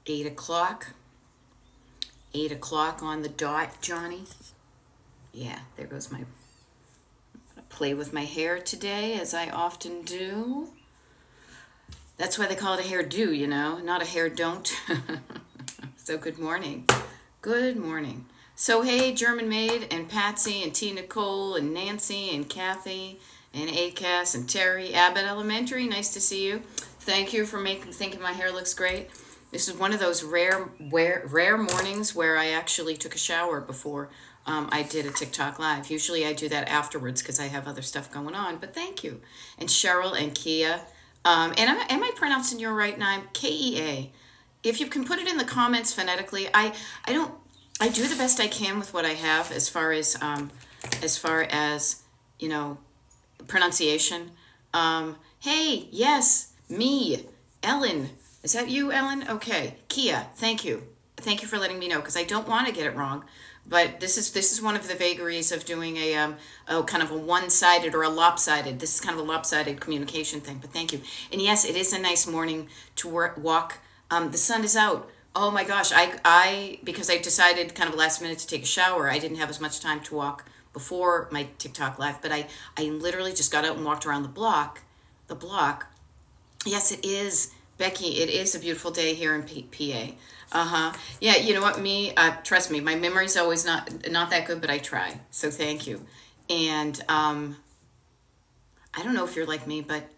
8 o'clock. 8 o'clock on the dot, Johnny. Yeah, there goes my play with my hair today, as I often do. That's why they call it a hairdo, not a hair don't. So good morning. Good morning. So hey, German Maid and Patsy and T. Nicole and Nancy and Kathy and ACAS and Terry, Abbott Elementary, nice to see you. Thank you for thinking my hair looks great. This is one of those rare mornings where I actually took a shower before I did a TikTok live. Usually I do that afterwards because I have other stuff going on, but thank you. And Cheryl and Kia. And am I pronouncing your right name? Kea. If you can put it in the comments phonetically, I do the best I can with what I have as far as pronunciation. Hey, yes, me, Ellen. Is that you, Ellen? Okay, Kia. Thank you for letting me know because I don't want to get it wrong. But this is one of the vagaries of doing a kind of a one-sided or a lopsided. This is kind of a lopsided communication thing. But thank you. And yes, it is a nice morning to walk. The sun is out. Oh my gosh! I because I decided kind of last minute to take a shower. I didn't have as much time to walk before my TikTok live, but I literally just got out and walked around the block. The block. Yes, it is, Becky. It is a beautiful day here in PA. Yeah, you know what? Trust me, my memory's always not that good, but I try. So thank you. And I don't know if you're like me, but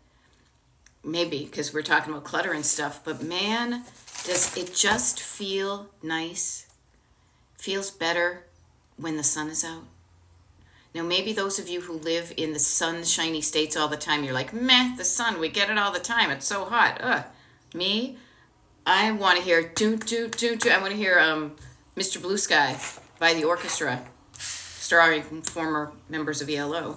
maybe because we're talking about clutter and stuff. But man, does it just feel nice? Feels better when the sun is out. Now, maybe those of you who live in the sunshiny states all the time, you're like, meh, the sun, we get it all the time. It's so hot. Ugh. Me, I want to hear do do do do. I want to hear Mr. Blue Sky by the orchestra, starring former members of ELO.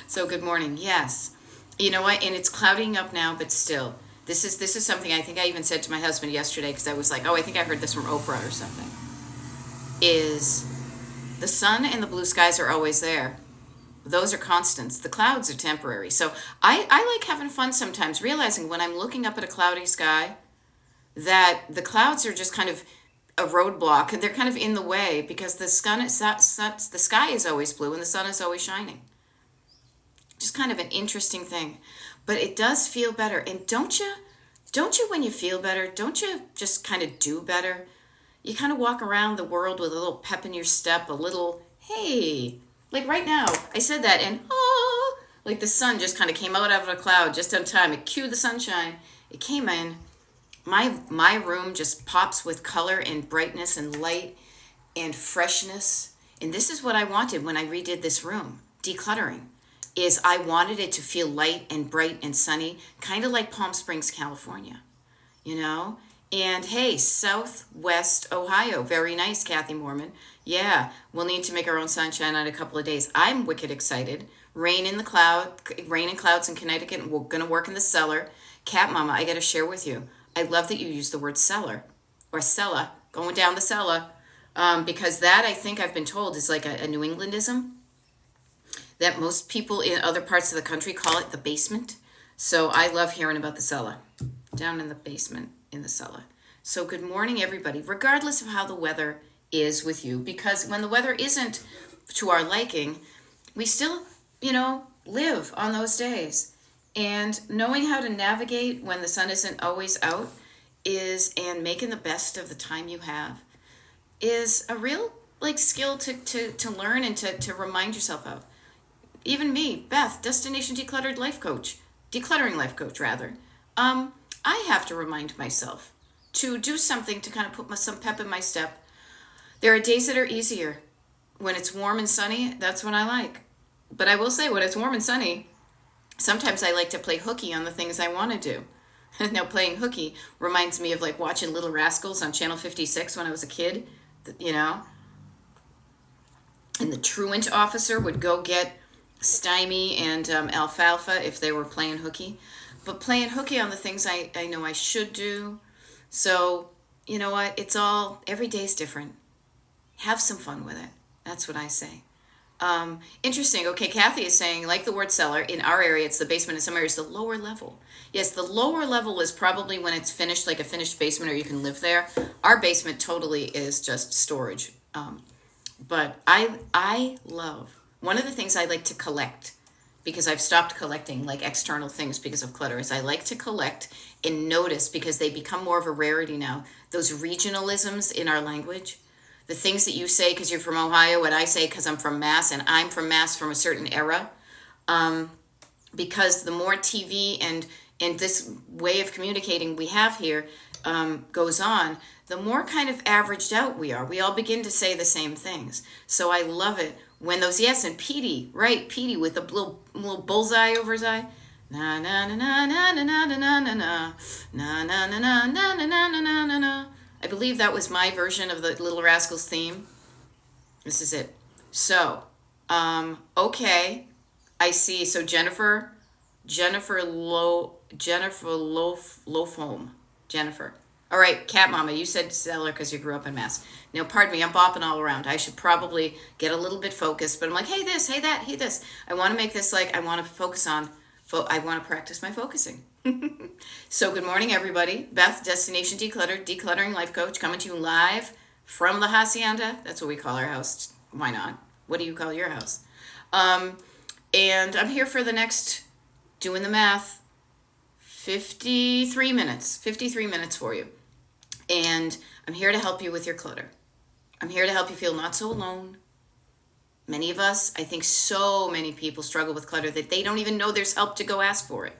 So good morning. Yes, you know what? And it's clouding up now, but still, this is something I think I even said to my husband yesterday because I was like, oh, I think I heard this from Oprah or something. Is the sun and the blue skies are always there. Those are constants. The clouds are temporary. So I like having fun sometimes, realizing when I'm looking up at a cloudy sky that the clouds are just kind of a roadblock and they're kind of in the way because the sky is always blue and the sun is always shining. Just kind of an interesting thing. But it does feel better. And don't you when you feel better, don't you just kind of do better? You kind of walk around the world with a little pep in your step, a little, hey, like right now, I said that and like the sun just kind of came out of a cloud just on time. It cued the sunshine. It came in. My room just pops with color and brightness and light and freshness. And this is what I wanted when I redid this room, decluttering, is I wanted it to feel light and bright and sunny, kind of like Palm Springs, California, And hey, Southwest Ohio, very nice, Kathy Mormon. Yeah, we'll need to make our own sunshine in a couple of days. I'm wicked excited. Rain and clouds in Connecticut, and we're going to work in the cellar. Cat Mama, I got to share with you. I love that you use the word cellar or cellar, going down the cellar, because that I think I've been told is like a New Englandism that most people in other parts of the country call it the basement. So I love hearing about the cellar, down in the basement in the cellar. So good morning, everybody, regardless of how the weather is with you, because when the weather isn't to our liking, we still, live on those days. And knowing how to navigate when the sun isn't always out and making the best of the time you have is a real skill to learn and to remind yourself of. Even me, Beth, Destination Decluttered Life Coach, Decluttering Life Coach rather. I have to remind myself to do something to kind of put some pep in my step. There are days that are easier. When it's warm and sunny, that's when I like. But I will say, when it's warm and sunny, sometimes I like to play hooky on the things I want to do. Now, playing hooky reminds me of watching Little Rascals on Channel 56 when I was a kid, And the truant officer would go get Stymie and Alfalfa if they were playing hooky. But playing hooky on the things I know I should do. So, you know what? Every day's different. Have some fun with it. That's what I say. Interesting. Okay, Kathy is saying, like the word cellar, in our area, it's the basement. In some areas, the lower level. Yes, the lower level is probably when it's finished, like a finished basement, or you can live there. Our basement totally is just storage. But I love one of the things I like to collect because I've stopped collecting like external things because of clutter is I like to collect and notice because they become more of a rarity now. Those regionalisms in our language, the things that you say because you're from Ohio and I say because I'm from Mass and I'm from Mass from a certain era. Because the more TV and this way of communicating we have here goes on, the more kind of averaged out we are. We all begin to say the same things. So I love it when those yes and Petey, right? Petey with a little bullseye over his eye. Na na na na na na na na na na na na na na na na na na na na. I believe that was my version of the Little Rascals theme. This is it. So, okay. I see. So Jennifer Lofholm. Jennifer. All right, Cat Mama, you said Stellar because you grew up in Mass. Now, pardon me, I'm bopping all around. I should probably get a little bit focused, but I'm like, hey, this, hey, that, hey, this. I want to make this like I want to focus on. I want to practice my focusing. So, good morning, everybody. Beth, Destination Declutter, Decluttering Life Coach, coming to you live from La Hacienda. That's what we call our house. Why not? What do you call your house? And I'm here for the next, doing the math, 53 minutes. 53 minutes for you. And I'm here to help you with your clutter. I'm here to help you feel not so alone. Many of us, I think so many people struggle with clutter that they don't even know there's help to go ask for it.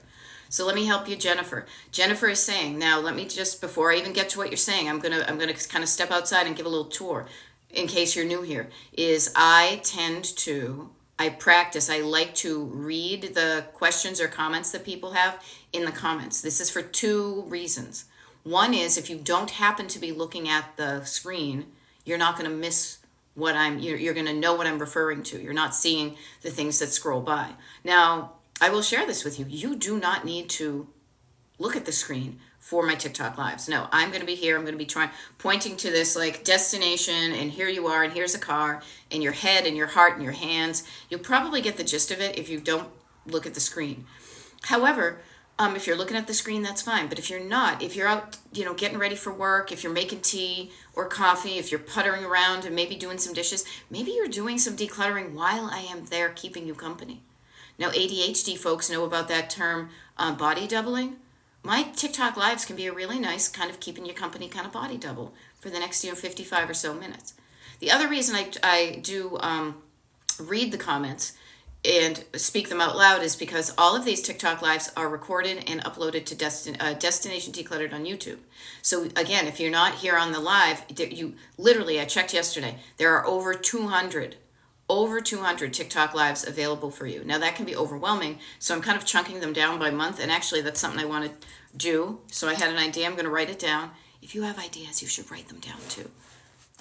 So let me help you, Jennifer. Jennifer is saying, now let me just, before I even get to what you're saying, I'm gonna kind of step outside and give a little tour in case you're new here, is I practice, I like to read the questions or comments that people have in the comments. This is for two reasons. One is if you don't happen to be looking at the screen, you're not going to miss what you're going to know what I'm referring to. You're not seeing the things that scroll by. Now, I will share this with you. You do not need to look at the screen for my TikTok lives. No, I'm going to be here. I'm going to be pointing to this like destination, and here you are, and here's a car, and your head and your heart and your hands. You'll probably get the gist of it if you don't look at the screen. However, if you're looking at the screen, that's fine. But if you're not, if you're out, getting ready for work, if you're making tea or coffee, if you're puttering around and maybe doing some dishes, maybe you're doing some decluttering while I am there keeping you company. Now, ADHD folks know about that term, body doubling. My TikTok lives can be a really nice kind of keeping you company kind of body double for the next 55 or so minutes. The other reason I do read the comments and speak them out loud is because all of these TikTok lives are recorded and uploaded to Destination Decluttered on YouTube. So again, if you're not here on the live, I checked yesterday, there are over 200 TikTok lives available for you. Now that can be overwhelming, so I'm kind of chunking them down by month, and actually that's something I want to do. So I had an idea, I'm going to write it down. If you have ideas, you should write them down too.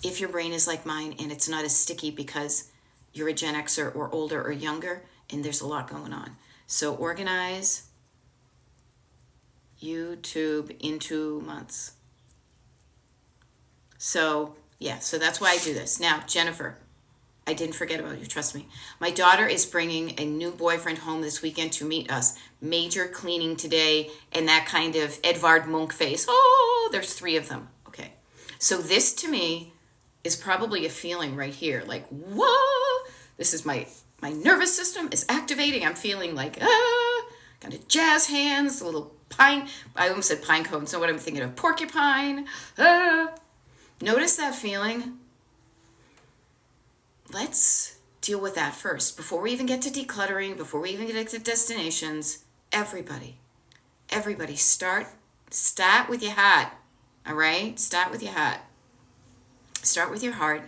If your brain is like mine and it's not as sticky because you're a Gen Xer or older or younger, and there's a lot going on. So organize YouTube into months. So yeah, so that's why I do this. Now, Jennifer, I didn't forget about you, trust me. My daughter is bringing a new boyfriend home this weekend to meet us. Major cleaning today, and that kind of Edvard Munch face. Oh, there's 3 of them. Okay. So this to me is probably a feeling right here, like, whoa, this is my nervous system is activating. I'm feeling like, kind of jazz hands, a little pine, I almost said pine cone, so what I'm thinking of, porcupine. Notice that feeling. Let's deal with that first. Before we even get to decluttering, before we even get to destinations, everybody, start with your heart, all right? Start with your heart. Start with your heart.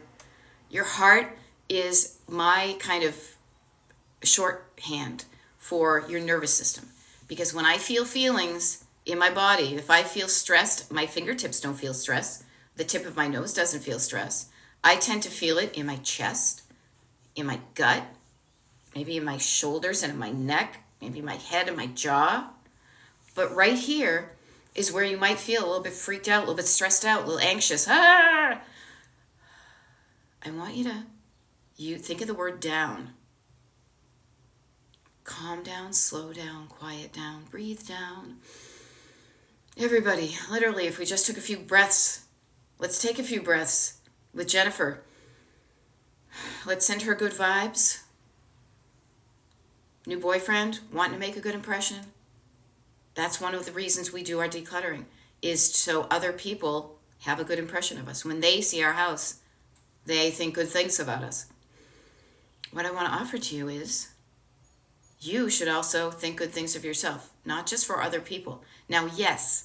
Your heart is my kind of shorthand for your nervous system. Because when I feel feelings in my body, if I feel stressed, my fingertips don't feel stress. The tip of my nose doesn't feel stress. I tend to feel it in my chest, in my gut, maybe in my shoulders and in my neck, maybe my head and my jaw. But right here is where you might feel a little bit freaked out, a little bit stressed out, a little anxious. I want you to You think of the word down. Calm down, slow down, quiet down, breathe down. Everybody, literally, if we just took a few breaths, let's take a few breaths with Jennifer. Let's send her good vibes. New boyfriend, wanting to make a good impression. That's one of the reasons we do our decluttering, is so other people have a good impression of us. When they see our house, they think good things about us. What I want to offer to you is, you should also think good things of yourself, not just for other people. Now, yes,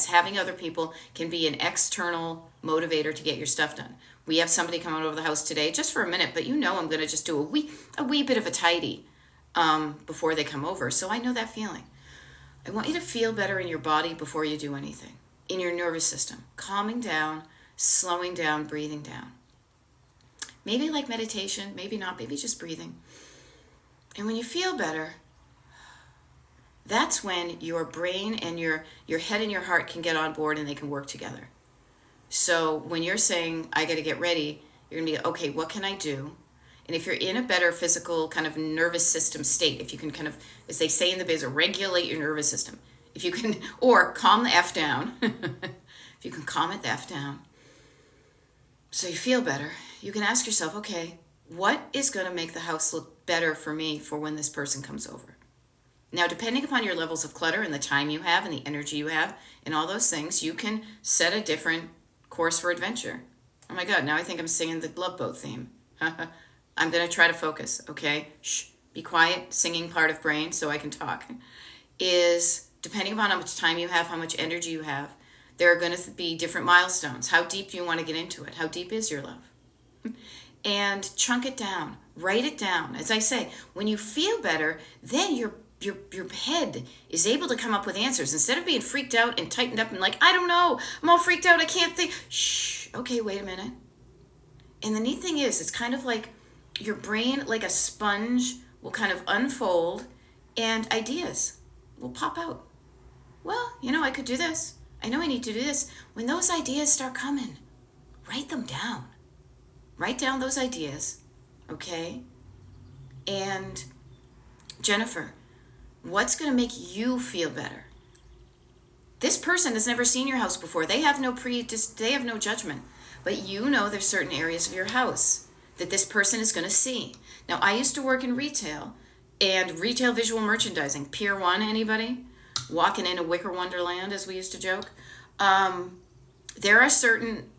having other people can be an external motivator to get your stuff done. We have somebody coming over the house today just for a minute, but you know I'm going to just do a wee bit of a tidy before they come over. So I know that feeling. I want you to feel better in your body before you do anything, in your nervous system, calming down, slowing down, breathing down. Maybe like meditation, maybe not, maybe just breathing. And when you feel better, that's when your brain and your head and your heart can get on board and they can work together. So when you're saying, I got to get ready, you're going to be, okay, what can I do? And if you're in a better physical kind of nervous system state, if you can kind of, as they say in the biz, regulate your nervous system, if you can, or calm the F down, if you can calm it the F down, so you feel better, you can ask yourself, okay, what is going to make the house look better for me for when this person comes over? Now, depending upon your levels of clutter and the time you have and the energy you have and all those things, you can set a different course for adventure. Oh my God, now I think I'm singing the Love Boat theme. I'm going to try to focus, okay? Shh, be quiet, singing part of brain so I can talk. Is depending upon how much time you have, how much energy you have, there are going to be different milestones. How deep do you want to get into it? How deep is your love? And chunk it down, write it down. As I say, when you feel better, then your head is able to come up with answers instead of being freaked out and tightened up and like, I don't know, I'm all freaked out, I can't think. Shh, okay, wait a minute. And the neat thing is, it's kind of like your brain, like a sponge, will kind of unfold and ideas will pop out. Well, I could do this. I know I need to do this. When those ideas start coming, write them down. Write down those ideas, okay? And Jennifer, what's going to make you feel better? This person has never seen your house before. They have no judgment. But you know there's certain areas of your house that this person is going to see. Now, I used to work in retail and retail visual merchandising. Pier 1, anybody? Walking in a wicker wonderland, as we used to joke. There are certain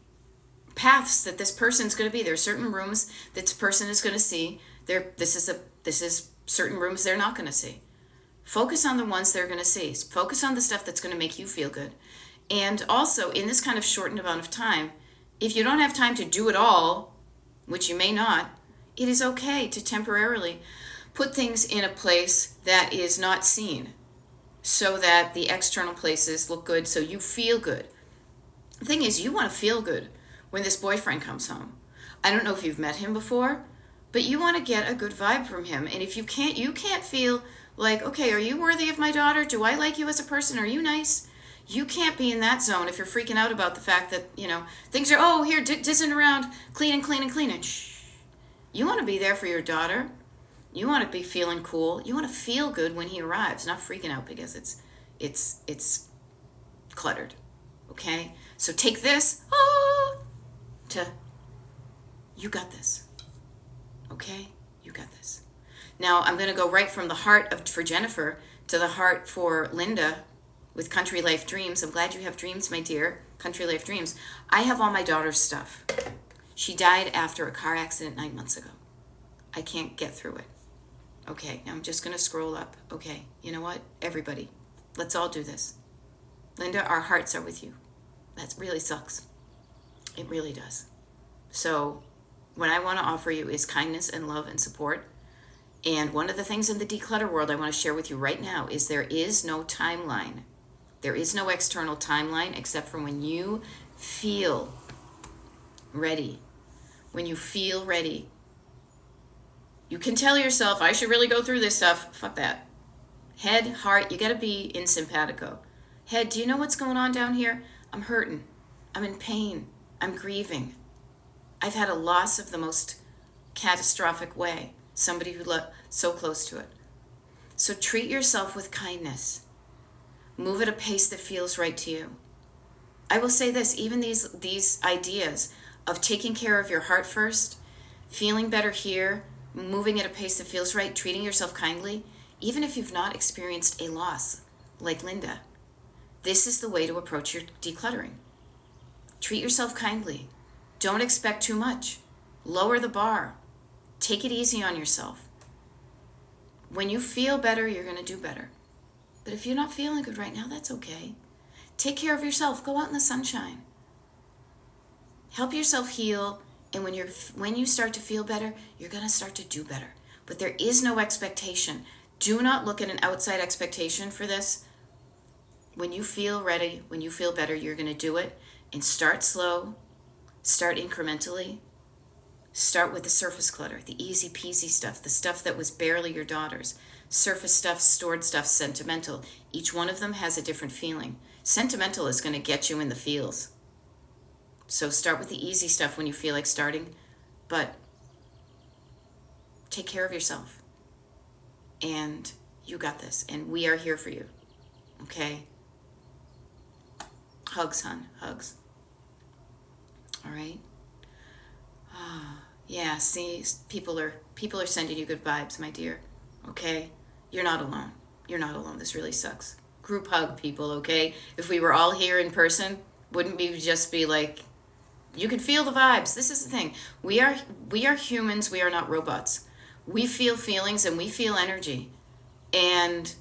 paths that this person's going to be. There are certain rooms that this person is going to see. This is certain rooms they're not going to see. Focus on the ones they're going to see. Focus on the stuff that's going to make you feel good. And also, in this kind of shortened amount of time, if you don't have time to do it all, which you may not, it is okay to temporarily put things in a place that is not seen so that the external places look good, so you feel good. The thing is, you want to feel good when this boyfriend comes home. I don't know if you've met him before, but you want to get a good vibe from him. And if you can't feel like, okay, are you worthy of my daughter? Do I like you as a person? Are you nice? You can't be in that zone if you're freaking out about the fact that, things are, here, dizzing around, cleaning. Shh. You want to be there for your daughter. You want to be feeling cool. You want to feel good when he arrives, not freaking out because it's cluttered. Okay? So take this to, you got this. Okay? You got this. Now, I'm going to go right from the heart for Jennifer to the heart for Linda with Country Life Dreams. I'm glad you have dreams, my dear. Country Life Dreams. I have all my daughter's stuff. She died after a car accident 9 months ago. I can't get through it. Okay, now I'm just going to scroll up. Okay, you know what? Everybody, let's all do this. Linda, our hearts are with you. That really sucks. It really does. So what I want to offer you is kindness and love and support. And one of the things in the declutter world I want to share with you right now is there is no timeline. There is no external timeline except for when you feel ready. When you feel ready. You can tell yourself, I should really go through this stuff. Fuck that. Head, heart, you got to be in simpatico. Head, do you know what's going on down here? I'm hurting. I'm in pain. I'm grieving. I've had a loss of the most catastrophic way. Somebody who so close to it. So treat yourself with kindness. Move at a pace that feels right to you. I will say this, even these ideas of taking care of your heart first, feeling better here, moving at a pace that feels right, treating yourself kindly, even if you've not experienced a loss like Linda, this is the way to approach your decluttering. Treat yourself kindly. Don't expect too much. Lower the bar. Take it easy on yourself. When you feel better, you're going to do better. But if you're not feeling good right now, that's okay. Take care of yourself. Go out in the sunshine. Help yourself heal. And when you start to feel better, you're going to start to do better. But there is no expectation. Do not look at an outside expectation for this. When you feel ready, when you feel better, you're going to do it. And start slow. Start incrementally. Start with the surface clutter, the easy peasy stuff, the stuff that was barely your daughter's. Surface stuff, stored stuff, sentimental. Each one of them has a different feeling. Sentimental is going to get you in the feels. So start with the easy stuff when you feel like starting, but take care of yourself. And you got this. And we are here for you. Okay? Hugs, hon. Hugs. All right? Yeah, see, people are sending you good vibes, my dear. Okay? You're not alone. You're not alone. This really sucks. Group hug, people, okay? If we were all here in person, wouldn't we just be like, you can feel the vibes. This is the thing. We are humans. We are not robots. We feel feelings and we feel energy. And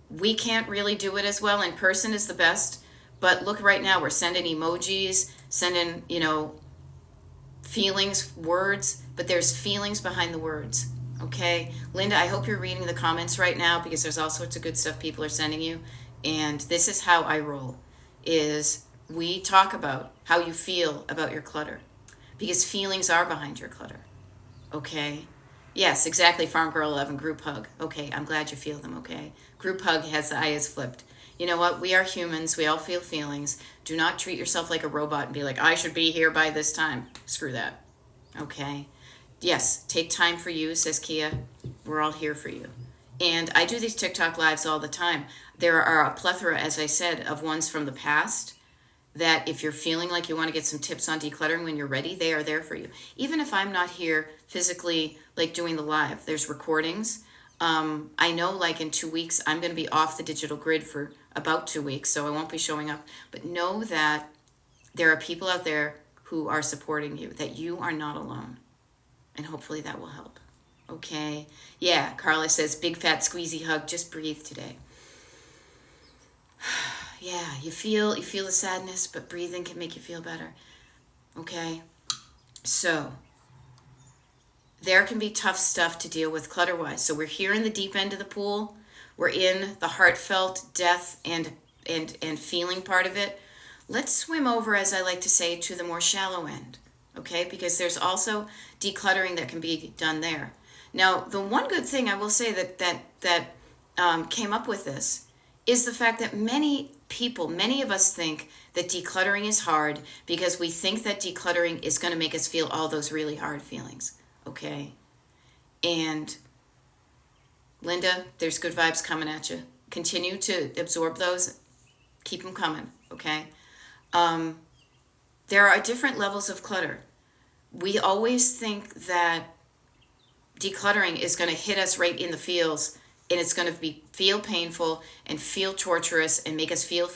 we can't really do it as well. In person is the best. But look, right now, we're sending emojis, sending, feelings, words, but there's feelings behind the words, okay? Linda, I hope you're reading the comments right now because there's all sorts of good stuff people are sending you. And this is how I roll, is we talk about how you feel about your clutter because feelings are behind your clutter, okay? Yes, exactly, Farm Girl 11, group hug. Okay, I'm glad you feel them, okay? Group hug has the eyes flipped. You know what? We are humans. We all feel feelings. Do not treat yourself like a robot and be like, I should be here by this time. Screw that. Okay? Yes, take time for you, says Kia. We're all here for you. And I do these TikTok lives all the time. There are a plethora, as I said, of ones from the past that if you're feeling like you want to get some tips on decluttering when you're ready, they are there for you. Even if I'm not here physically, like doing the live, there's recordings. I know like in 2 weeks, I'm going to be off the digital grid for about 2 weeks, so I won't be showing up. But know that there are people out there who are supporting you, that you are not alone. And hopefully that will help. Okay? Yeah, Carla says, big fat squeezy hug, just breathe today. Yeah, you feel the sadness, but breathing can make you feel better. Okay? So, there can be tough stuff to deal with clutter-wise. So we're here in the deep end of the pool. We're in the heartfelt death and feeling part of it. Let's swim over, as I like to say, to the more shallow end. Okay? Because there's also decluttering that can be done there. Now, the one good thing I will say that came up with this is the fact that many of us think that decluttering is hard because we think that decluttering is going to make us feel all those really hard feelings. Okay? And Linda, there's good vibes coming at you. Continue to absorb those. Keep them coming. Okay? There are different levels of clutter. We always think that decluttering is going to hit us right in the feels, and it's going to feel painful and feel torturous and make us feel.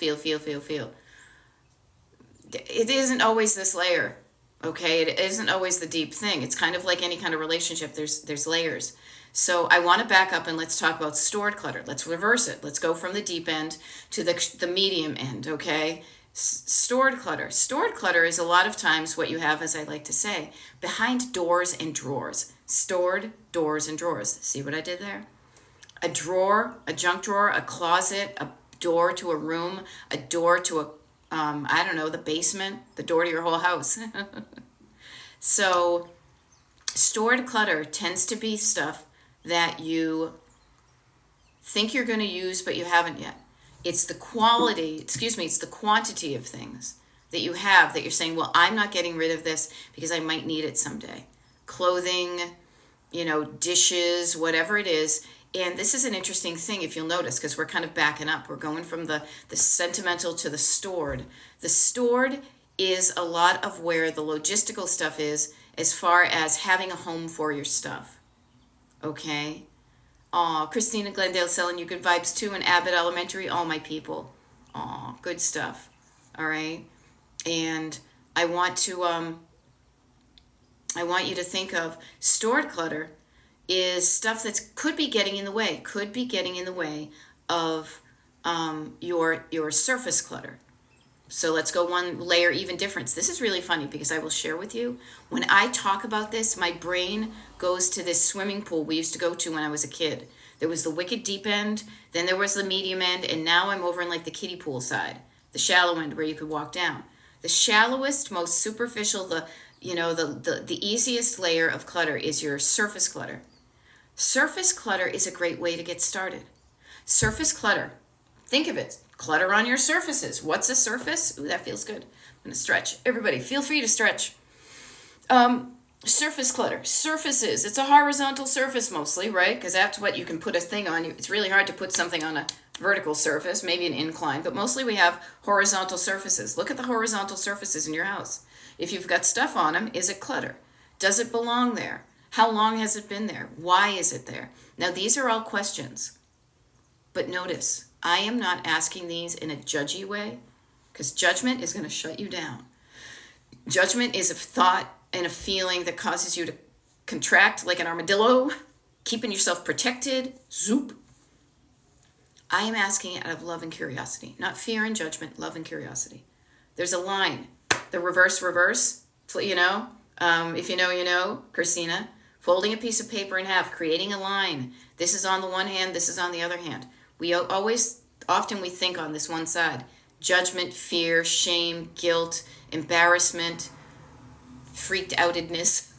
It isn't always this layer, okay? It isn't always the deep thing. It's kind of like any kind of relationship. There's layers. So I want to back up and let's talk about stored clutter. Let's reverse it. Let's go from the deep end to the medium end, okay? Stored clutter. Stored clutter is a lot of times what you have, as I like to say, behind doors and drawers. Stored doors and drawers. See what I did there? A drawer, a junk drawer, a closet, a door to a room, a door to the basement, the door to your whole house. So stored clutter tends to be stuff that you think you're going to use, but you haven't yet. It's the quantity of things that you have that you're saying, well, I'm not getting rid of this because I might need it someday. Clothing, dishes, whatever it is. And this is an interesting thing if you'll notice, because we're kind of backing up. We're going from the sentimental to the stored. The stored is a lot of where the logistical stuff is as far as having a home for your stuff. Okay? Aw, Christina Glendale selling you good vibes too in Abbott Elementary. All my people. Aw, good stuff. All right? And I want you to think of stored clutter is stuff that could be getting in the way, of your surface clutter. So let's go one layer even difference. This is really funny because I will share with you, when I talk about this, my brain goes to this swimming pool we used to go to when I was a kid. There was the wicked deep end, then there was the medium end, and now I'm over in like the kiddie pool side, the shallow end where you could walk down. The shallowest, most superficial, the easiest layer of clutter is your surface clutter. Surface clutter is a great way to get started. Surface clutter, think of it, clutter on your surfaces. What's a surface? Ooh, that feels good. I'm going to stretch. Everybody, feel free to stretch. Surface clutter, surfaces. It's a horizontal surface mostly, right? Because that's what you can put a thing on. It's really hard to put something on a vertical surface, maybe an incline, but mostly we have horizontal surfaces. Look at the horizontal surfaces in your house. If you've got stuff on them, is it clutter? Does it belong there? How long has it been there? Why is it there? Now, these are all questions. But notice, I am not asking these in a judgy way, because judgment is going to shut you down. Judgment is a thought and a feeling that causes you to contract like an armadillo, keeping yourself protected. Zoop. I am asking it out of love and curiosity, not fear and judgment, love and curiosity. There's a line, the reverse, if you know, you know, Christina. Folding a piece of paper in half, creating a line. This is on the one hand, this is on the other hand. Often we think on this one side. Judgment, fear, shame, guilt, embarrassment, freaked outedness.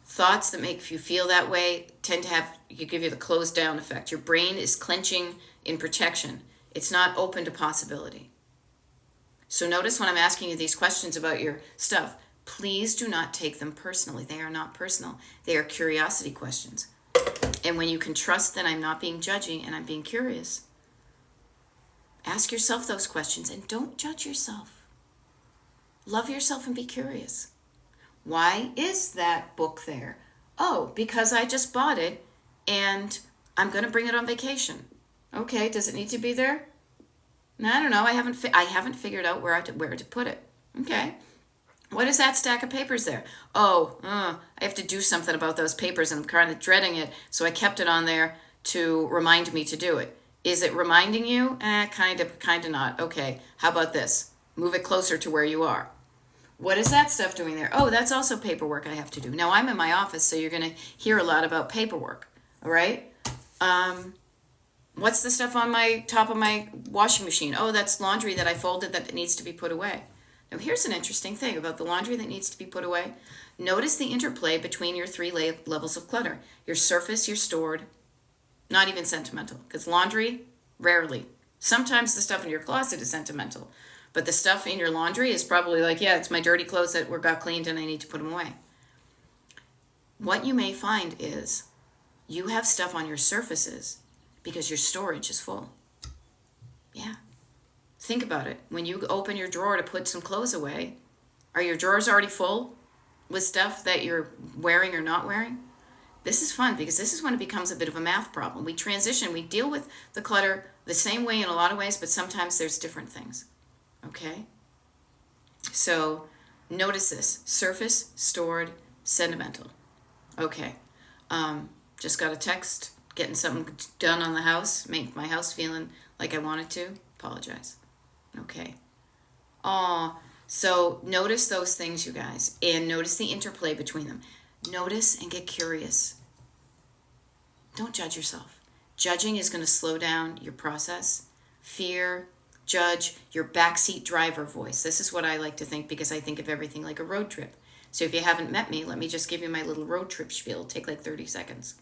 Thoughts that make you feel that way tend to give you the closed down effect. Your brain is clenching in protection. It's not open to possibility. So notice when I'm asking you these questions about your stuff, please do not take them personally. They are not personal. They are curiosity questions. And when you can trust that I'm not being judgy and I'm being curious, ask yourself those questions and don't judge yourself. Love yourself and be curious. Why is that book there? Oh, because I just bought it and I'm going to bring it on vacation. Okay, does it need to be there? No, I don't know. I haven't figured out where to put it. Okay. What is that stack of papers there? Oh, I have to do something about those papers and I'm kind of dreading it, so I kept it on there to remind me to do it. Is it reminding you? Kind of not. Okay, how about this? Move it closer to where you are. What is that stuff doing there? Oh, that's also paperwork I have to do. Now, I'm in my office, so you're going to hear a lot about paperwork, all right? What's the stuff on my top of my washing machine? Oh, that's laundry that I folded that needs to be put away. Now, here's an interesting thing about the laundry that needs to be put away. Notice the interplay between your three levels of clutter. Your surface, your stored, not even sentimental, because laundry, rarely. Sometimes the stuff in your closet is sentimental, but the stuff in your laundry is probably like, yeah, it's my dirty clothes that got cleaned and I need to put them away. What you may find is you have stuff on your surfaces because your storage is full. Yeah. Think about it. When you open your drawer to put some clothes away, are your drawers already full with stuff that you're wearing or not wearing? This is fun because this is when it becomes a bit of a math problem. We deal with the clutter the same way in a lot of ways, but sometimes there's different things. Okay? So notice this. Surface, stored, sentimental. Okay. Just got a text, getting something done on the house, make my house feeling like I wanted to. Apologize. Okay. So notice those things, you guys, and notice the interplay between them. Notice and get curious. Don't judge yourself. Judging is going to slow down your process. Fear, judge, your backseat driver voice. This is what I like to think because I think of everything like a road trip. So if you haven't met me, let me just give you my little road trip spiel. It'll take like 30 seconds.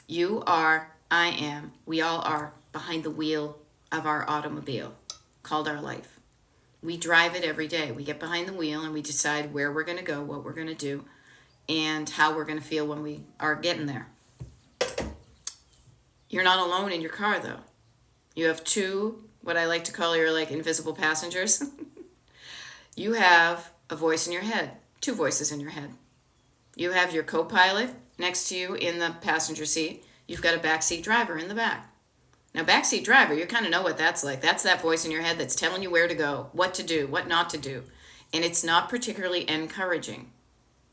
You are, I am, we all are behind the wheel of our automobile called our life. We drive it every day. We get behind the wheel and we decide where we're going to go, what we're going to do. and how we're going to feel when we are getting there. You're not alone in your car, though. You have two, what I like to call your like invisible passengers. You have a voice in your head, two voices in your head. You have your co-pilot next to you in the passenger seat. You've got a backseat driver in the back. Now, backseat driver, you kind of know what that's like. That's that voice in your head that's telling you where to go, what to do, what not to do. And it's not particularly encouraging.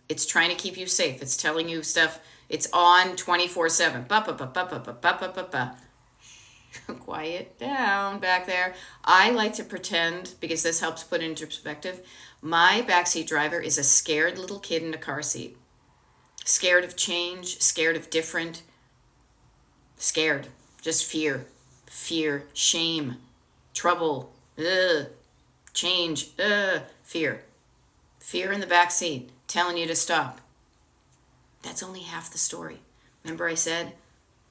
It's trying to keep you safe. It's telling you stuff. It's on 24/7. Quiet down back there. I like to pretend, because this helps put it into perspective, my backseat driver is a scared little kid in a car seat. Scared of change, scared of different, scared. Just fear, shame, trouble, change, fear. Fear in the back seat, telling you to stop. That's only half the story. Remember I said,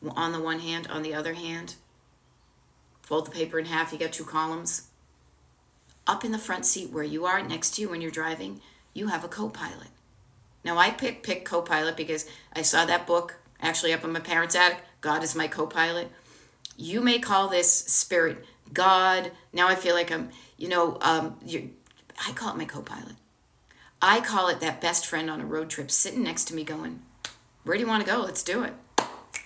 on the one hand, on the other hand, fold the paper in half, you got two columns. Up in the front seat where you are, next to you when you're driving, you have a co-pilot. Now I picked co-pilot because I saw that book actually up in my parents' attic, God is my co-pilot. You may call this spirit, God. Now I feel like I'm, I call it my co-pilot. I call it that best friend on a road trip sitting next to me going, where do you want to go? Let's do it.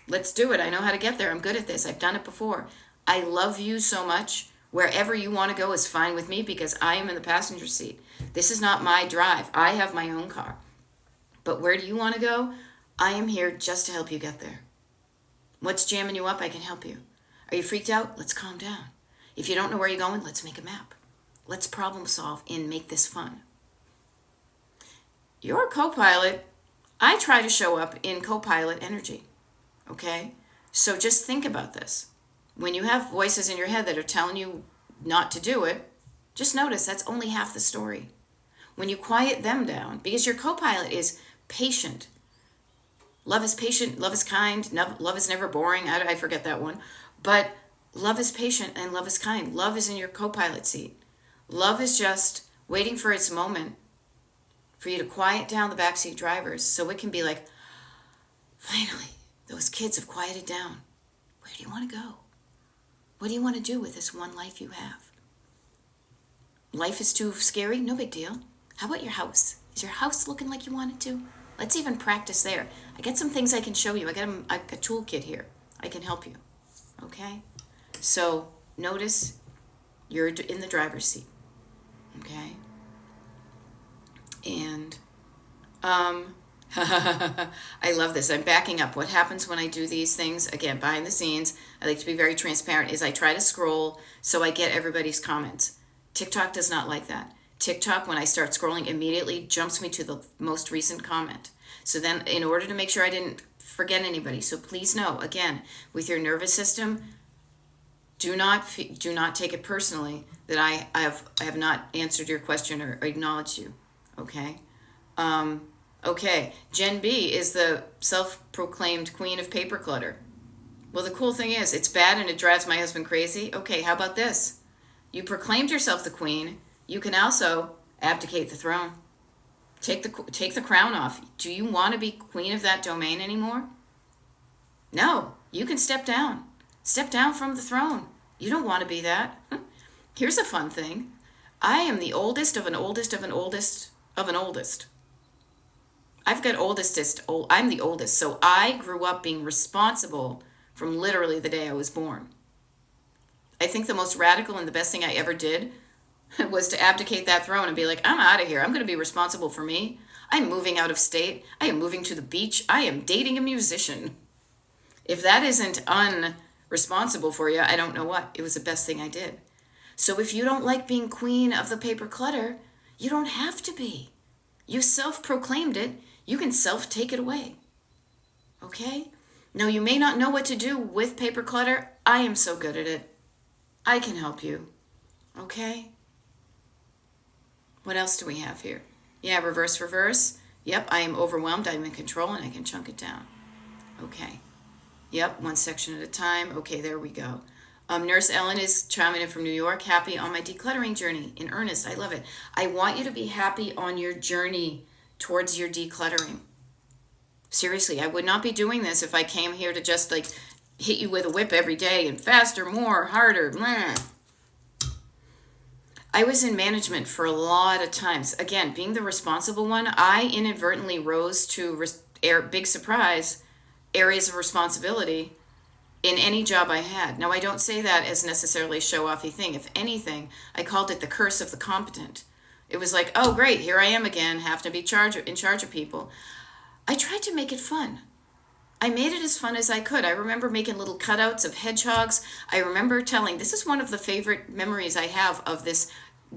Let's do it. I know how to get there. I'm good at this. I've done it before. I love you so much. Wherever you want to go is fine with me because I am in the passenger seat. This is not my drive. I have my own car. But where do you want to go? I am here just to help you get there. What's jamming you up? I can help you. Are you freaked out? Let's calm down. If you don't know where you're going, let's make a map. Let's problem solve and make this fun. Your co-pilot, I try to show up in co-pilot energy. Okay? So just think about this. When you have voices in your head that are telling you not to do it, just notice that's only half the story. When you quiet them down, because your co-pilot is patient. Love is patient, love is kind, love is never boring. I forget that one. But love is patient and love is kind. Love is in your co-pilot seat. Love is just waiting for its moment for you to quiet down the backseat drivers so it can be like, finally, those kids have quieted down. Where do you want to go? What do you want to do with this one life you have? Life is too scary? No big deal. How about your house? Is your house looking like you want it to? Let's even practice there. I got some things I can show you. I got a toolkit here. I can help you. Okay? So notice you're in the driver's seat. Okay? And I love this. I'm backing up. What happens when I do these things? Again, behind the scenes, I like to be very transparent, is I try to scroll so I get everybody's comments. TikTok does not like that. TikTok, when I start scrolling, immediately jumps me to the most recent comment. So then, in order to make sure I didn't forget anybody, so please know, again, with your nervous system, do not take it personally that I have not answered your question or acknowledged you. Okay? Okay, Jen B is the self-proclaimed queen of paper clutter. Well, the cool thing is, it's bad and it drives my husband crazy. Okay, how about this? You proclaimed yourself the queen. You can also abdicate the throne. Take the crown off. Do you want to be queen of that domain anymore? No, you can step down. Step down from the throne. You don't want to be that. Here's a fun thing. I am the oldest of an oldest of an oldest of an oldest. I've got I'm the oldest, so I grew up being responsible from literally the day I was born. I think the most radical and the best thing I ever did was to abdicate that throne and be like, I'm out of here. I'm going to be responsible for me. I'm moving out of state. I am moving to the beach. I am dating a musician. If that isn't unresponsible for you, I don't know what. It was the best thing I did. So if you don't like being queen of the paper clutter, you don't have to be. You self-proclaimed it. You can self-take it away. Okay? Now, you may not know what to do with paper clutter. I am so good at it. I can help you. Okay? What else do we have here? Yeah, reverse. Yep, I am overwhelmed. I'm in control and I can chunk it down. Okay. Yep, one section at a time. Okay, there we go. Nurse Ellen is chiming in from New York. Happy on my decluttering journey. In earnest, I love it. I want you to be happy on your journey towards your decluttering. Seriously, I would not be doing this if I came here to just like hit you with a whip every day and faster, more, harder. Blah. I was in management for a lot of times. Again, being the responsible one, I inadvertently rose to big surprise areas of responsibility in any job I had. Now, I don't say that as necessarily a show-offy thing. If anything, I called it the curse of the competent. It was like, oh, great, here I am again, have to be in charge of people. I tried to make it fun. I made it as fun as I could. I remember making little cutouts of hedgehogs. I remember this is one of the favorite memories I have of this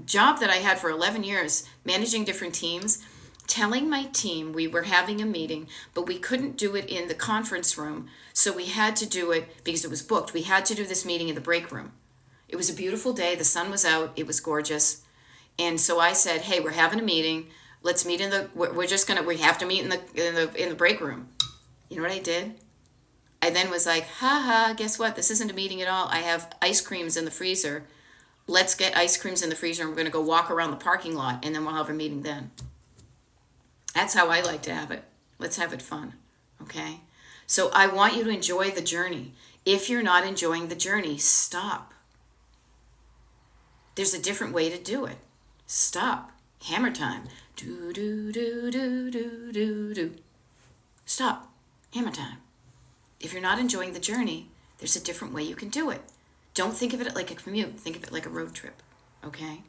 job that I had for 11 years, managing different teams, telling my team we were having a meeting, but we couldn't do it in the conference room. So we had to do it because it was booked. We had to do this meeting in the break room. It was a beautiful day. The sun was out. It was gorgeous. And so I said, hey, we're having a meeting. Let's meet we have to meet in the break room. You know what I did? I then was like, guess what? This isn't a meeting at all. I have ice creams in the freezer. Let's get ice creams in the freezer and we're going to go walk around the parking lot and then we'll have a meeting then. That's how I like to have it. Let's have it fun. Okay? So I want you to enjoy the journey. If you're not enjoying the journey, stop. There's a different way to do it. Stop. Hammer time. Do, do, do, do, do, do, do. Stop. Hammer time. If you're not enjoying the journey, there's a different way you can do it. Don't think of it like a commute. Think of it like a road trip. Okay?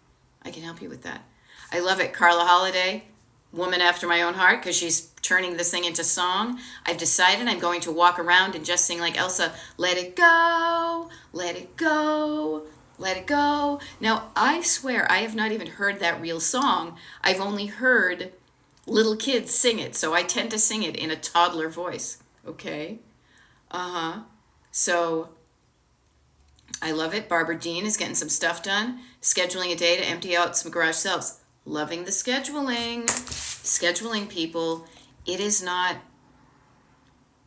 I can help you with that. I love it. Carla Holiday, woman after my own heart, because she's turning this thing into song. I've decided I'm going to walk around and just sing like Elsa, let it go, let it go, let it go. Now, I swear I have not even heard that real song. I've only heard little kids sing it, so I tend to sing it in a toddler voice. Okay? So, I love it. Barbara Dean is getting some stuff done. Scheduling a day to empty out some garage shelves. Loving the scheduling. Scheduling, people. It is not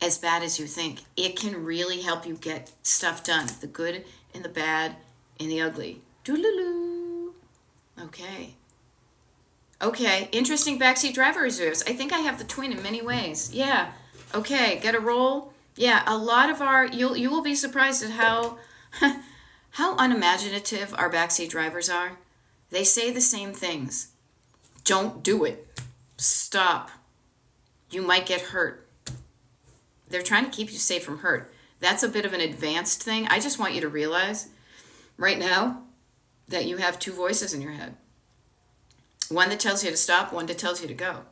as bad as you think. It can really help you get stuff done. The good and the bad and the ugly. Doodaloo. Okay. Okay. Interesting backseat driver reserves. I think I have the twin in many ways. Yeah. Okay. Get a roll. Yeah. A lot of you will be surprised at how unimaginative our backseat drivers are. They say the same things. Don't do it. Stop. You might get hurt. They're trying to keep you safe from hurt. That's a bit of an advanced thing. I just want you to realize right now that you have two voices in your head. One that tells you to stop, one that tells you to go.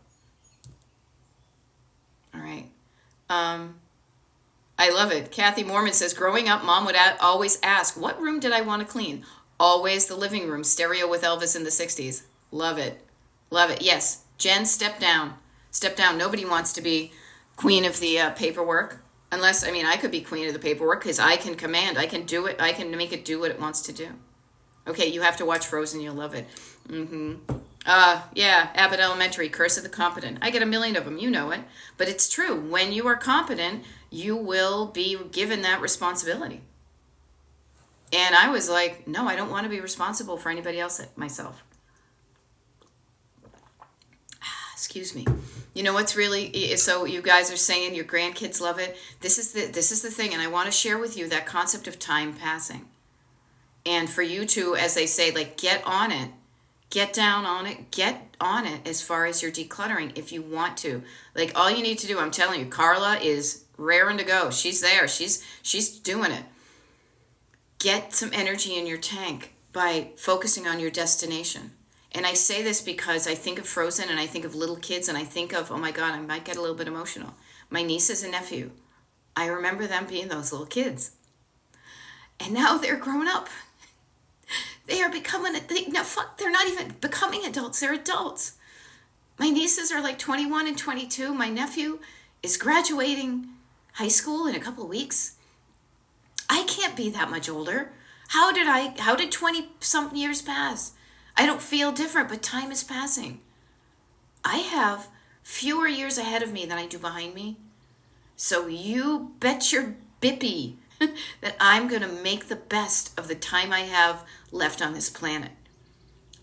All right. I love it. Kathy Mormon says, growing up, Mom would always ask, what room did I want to clean? Always the living room, stereo with Elvis in the 60s. Love it. Love it. Yes. Jen, step down. Step down. Nobody wants to be queen of the paperwork. Unless, I could be queen of the paperwork because I can command. I can do it. I can make it do what it wants to do. Okay, you have to watch Frozen. You'll love it. Yeah, Abbott Elementary, Curse of the Competent. I get a million of them. You know it. But it's true. When you are competent, you will be given that responsibility. And I was like, no, I don't want to be responsible for anybody else myself. Excuse me. You know what's really, so you guys are saying your grandkids love it. This is the thing, and I want to share with you that concept of time passing. And for you to, as they say, like, get on it, get down on it, get on it as far as your decluttering if you want to. Like, all you need to do, I'm telling you, Carla is raring to go. She's there. She's doing it. Get some energy in your tank by focusing on your destination. And I say this because I think of Frozen and I think of little kids and I think of, oh my God, I might get a little bit emotional. My nieces and nephew, I remember them being those little kids. And now they're grown up. They are becoming, they're not even becoming adults, they're adults. My nieces are like 21 and 22. My nephew is graduating high school in a couple of weeks. I can't be that much older. How did 20-something years pass? I don't feel different, but time is passing. I have fewer years ahead of me than I do behind me. So you bet your bippy that I'm going to make the best of the time I have left on this planet.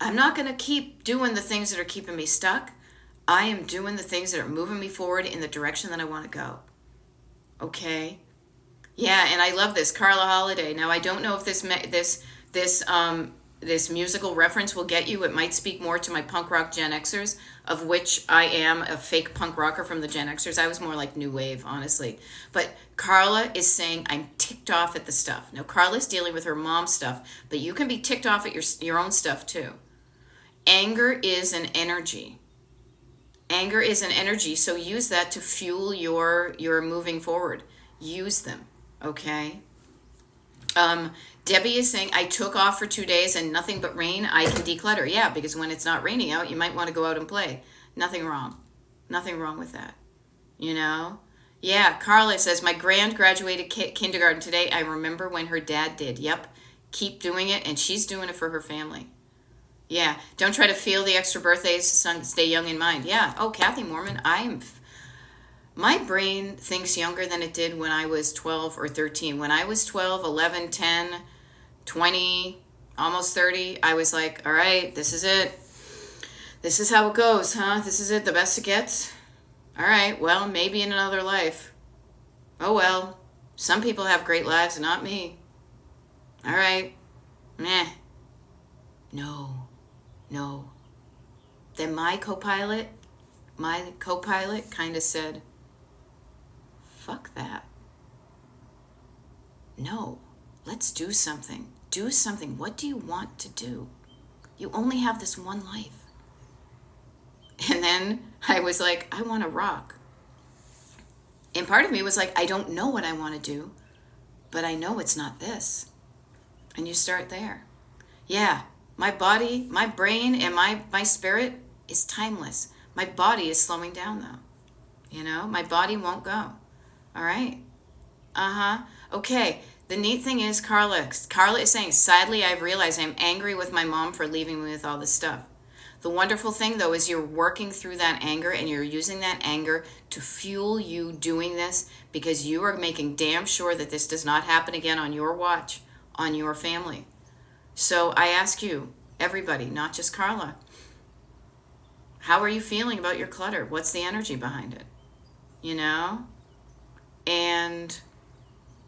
I'm not going to keep doing the things that are keeping me stuck. I am doing the things that are moving me forward in the direction that I want to go. Okay? Yeah, and I love this Carla Holiday. Now I don't know if this musical reference will get you. It might speak more to my punk rock Gen Xers, of which I am a fake punk rocker from the Gen Xers. I was more like new wave, honestly. But Carla is saying I'm ticked off at the stuff. Now Carla's dealing with her mom's stuff, but you can be ticked off at your own stuff too. Anger is an energy. Anger is an energy, so use that to fuel your moving forward. Use them. Okay. Debbie is saying, I took off for 2 days and nothing but rain. I can declutter. Yeah, because when it's not raining out, you might want to go out and play. Nothing wrong. Nothing wrong with that. You know? Yeah, Carla says, my grand graduated kindergarten today. I remember when her dad did. Yep. Keep doing it, and she's doing it for her family. Yeah. Don't try to feel the extra birthdays. Stay young in mind. Yeah. Oh, Kathy Mormon, my brain thinks younger than it did when I was 12 or 13. When I was 12, 11, 10, 20, almost 30, I was like, all right, this is it. This is how it goes, huh? This is it, the best it gets? All right, well, maybe in another life. Oh, well, some people have great lives, not me. All right, meh. No. Then my co-pilot kind of said, fuck that. No, let's do something. Do something. What do you want to do? You only have this one life. And then I was like, I want to rock. And part of me was like, I don't know what I want to do, but I know it's not this. And you start there. Yeah, my body, my brain, and my spirit is timeless. My body is slowing down though. You know, my body won't go. All right. Okay. The neat thing is, Carla is saying, sadly, I've realized I'm angry with my mom for leaving me with all this stuff. The wonderful thing, though, is you're working through that anger and you're using that anger to fuel you doing this because you are making damn sure that this does not happen again on your watch, on your family. So I ask you, everybody, not just Carla, how are you feeling about your clutter? What's the energy behind it? You know? And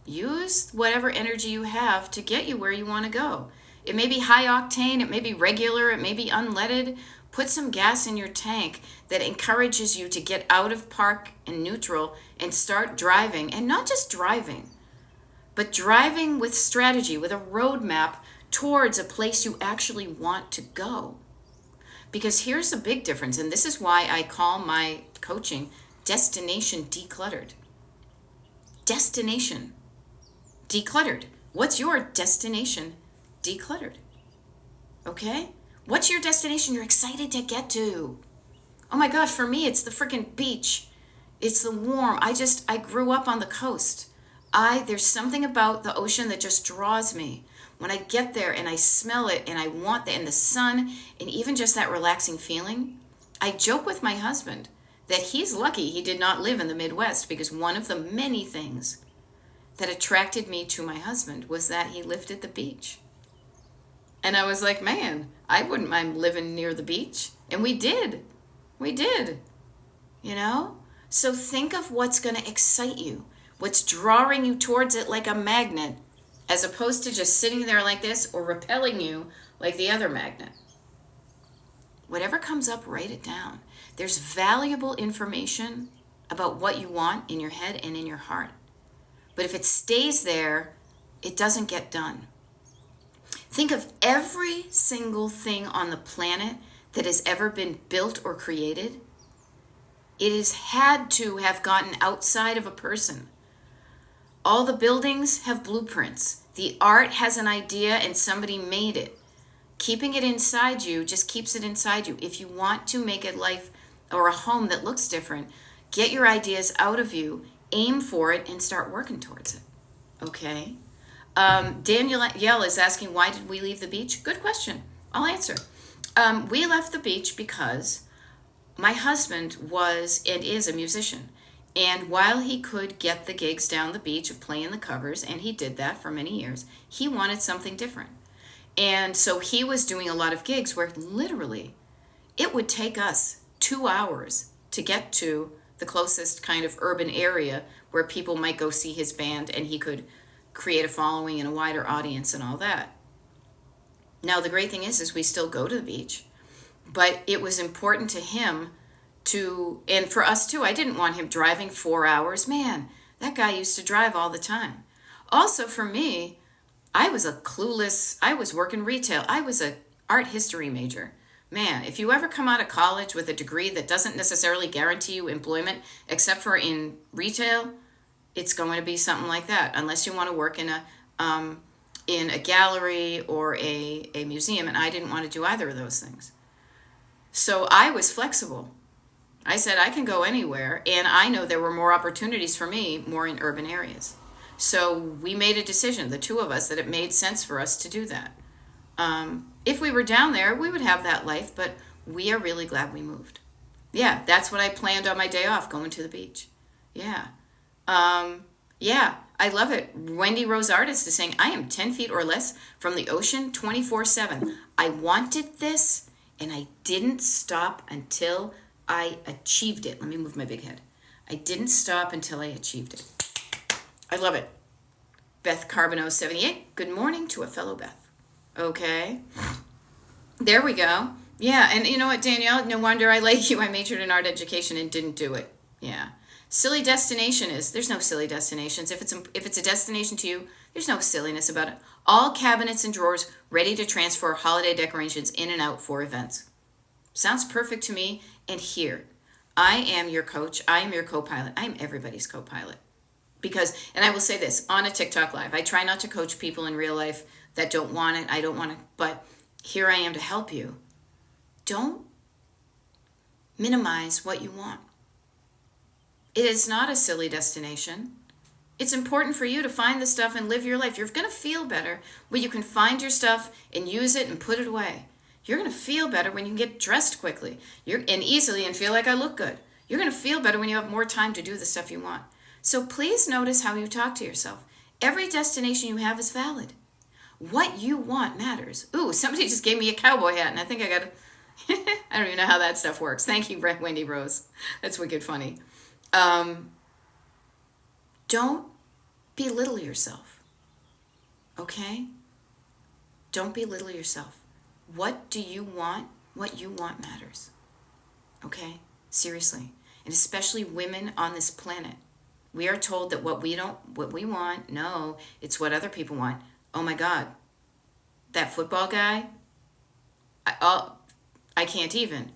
use whatever energy you have to get you where you want to go. It may be high octane, it may be regular, it may be unleaded. Put some gas in your tank that encourages you to get out of park and neutral and start driving. And not just driving, but driving with strategy, with a roadmap towards a place you actually want to go. Because here's the big difference, and this is why I call my coaching Destination Decluttered. Destination decluttered. What's your destination decluttered? Okay? What's your destination you're excited to get to? Oh my gosh, for me, it's the freaking beach. It's the warm. I grew up on the coast. There's something about the ocean that just draws me. When I get there and I smell it and I want that, and the sun, and even just that relaxing feeling, I joke with my husband that he's lucky he did not live in the Midwest, because one of the many things that attracted me to my husband was that he lived at the beach. And I was like, man, I wouldn't mind living near the beach. And we did. You know? So think of what's going to excite you, what's drawing you towards it like a magnet, as opposed to just sitting there like this or repelling you like the other magnet. Whatever comes up, write it down. There's valuable information about what you want in your head and in your heart. But if it stays there, it doesn't get done. Think of every single thing on the planet that has ever been built or created. It has had to have gotten outside of a person. All the buildings have blueprints. The art has an idea and somebody made it. Keeping it inside you just keeps it inside you. If you want to make a life or a home that looks different, get your ideas out of you, aim for it, and start working towards it. Okay? Danielle is asking, why did we leave the beach? Good question. I'll answer. We left the beach because my husband was and is a musician. And while he could get the gigs down the beach of playing the covers, and he did that for many years, he wanted something different. And so he was doing a lot of gigs where literally it would take us 2 hours to get to the closest kind of urban area where people might go see his band and he could create a following and a wider audience and all that. Now, the great thing is we still go to the beach, but it was important to him to, and for us too, I didn't want him driving 4 hours. Man, that guy used to drive all the time. Also for me, I was working retail. I was a art history major. Man, if you ever come out of college with a degree that doesn't necessarily guarantee you employment, except for in retail, it's going to be something like that, unless you want to work in a gallery or a museum, and I didn't want to do either of those things. So I was flexible. I said I can go anywhere, and I know there were more opportunities for me, more in urban areas. So we made a decision, the two of us, that it made sense for us to do that. If we were down there, we would have that life, but we are really glad we moved. Yeah, that's what I planned on my day off, going to the beach. Yeah. Yeah, I love it. Wendy Rose Artist is saying, I am 10 feet or less from the ocean 24/7. I wanted this, and I didn't stop until I achieved it. Let me move my big head. I didn't stop until I achieved it. I love it. Beth Carbonneau 78. Good morning to a fellow Beth. Okay. There we go. Yeah, and you know what, Danielle? No wonder I like you. I majored in art education and didn't do it. Yeah. Silly destination is, there's no silly destinations. If it's a destination to you, there's no silliness about it. All cabinets and drawers ready to transfer holiday decorations in and out for events. Sounds perfect to me. And here, I am your coach. I am your co-pilot. I am everybody's co-pilot. Because, and I will say this, on a TikTok live, I try not to coach people in real life that don't want it. I don't want it, but here I am to help you. Don't minimize what you want. It is not a silly destination. It's important for you to find the stuff and live your life. You're going to feel better when you can find your stuff and use it and put it away. You're going to feel better when you can get dressed quickly and easily and feel like I look good. You're going to feel better when you have more time to do the stuff you want. So please notice how you talk to yourself. Every destination you have is valid. What you want matters. Ooh, somebody just gave me a cowboy hat, and I think I got I don't even know how that stuff works. Thank you, Wendy Rose. That's wicked funny. Don't belittle yourself. Okay? Don't belittle yourself. What do you want? What you want matters. Okay? Seriously. And especially women on this planet. We are told that what we want, no, it's what other people want. Oh my God. That football guy, I can't even.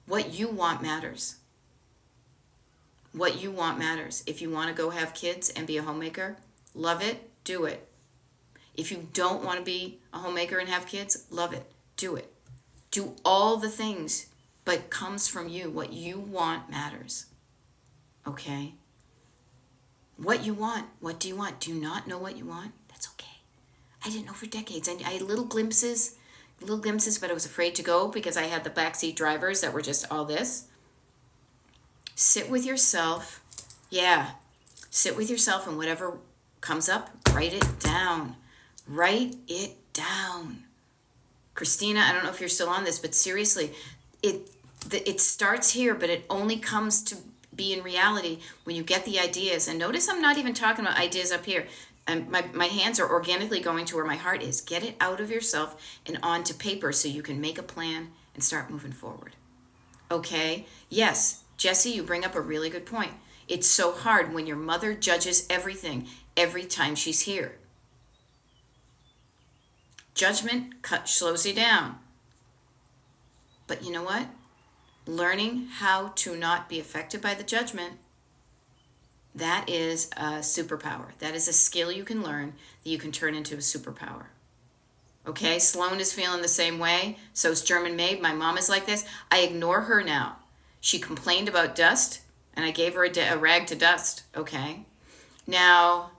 What you want matters. What you want matters. If you want to go have kids and be a homemaker, love it, do it. If you don't want to be a homemaker and have kids, love it, do it. Do all the things, but comes from you. What you want matters. Okay? What you want. What do you want? Do you not know what you want? That's okay. I didn't know for decades. I had little glimpses, but I was afraid to go because I had the backseat drivers that were just all this. Sit with yourself. Yeah. Sit with yourself, and whatever comes up, write it down. Write it down. Christina, I don't know if you're still on this, but seriously, it starts here, but it only comes to be in reality when you get the ideas. And notice I'm not even talking about ideas up here. And my hands are organically going to where my heart is. Get it out of yourself and onto paper so you can make a plan and start moving forward. Okay? Yes, Jesse, you bring up a really good point. It's so hard when your mother judges everything every time she's here. Judgment slows you down. But you know what? Learning how to not be affected by the judgment, that is a superpower. That is a skill you can learn that you can turn into a superpower. Okay, Sloan is feeling the same way. So is German Maid. My mom is like this. I ignore her now. She complained about dust, and I gave her a rag to dust. Okay. Now,